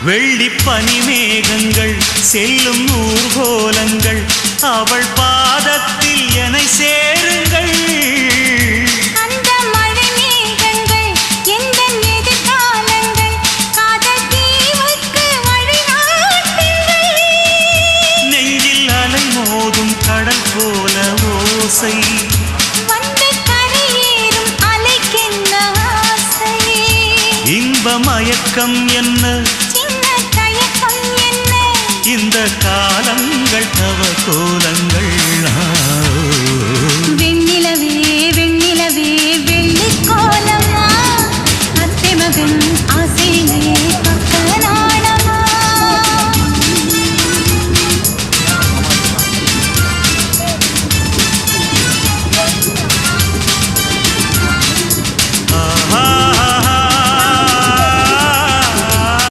வெள்ளி பனிமேகங்கள் செல்லும் ஊர்கோலங்கள் அவள் பாதத்தில் என்னை சேருங்கள். அந்த மழை மேகங்கள் எந்த எதிர்காலங்கள் காதல் தீவுக்கு வழிகாட்டுங்கள். நெஞ்சில் அலை மோதும் கடல் போல ஓசை வந்து கரையேறும் அலைக்கென்ன ஆசை. இன்ப மயக்கம் என்ன சின்ன தயக்கம் என்ன இந்த காலங்கள் தவ கோலங்கள்.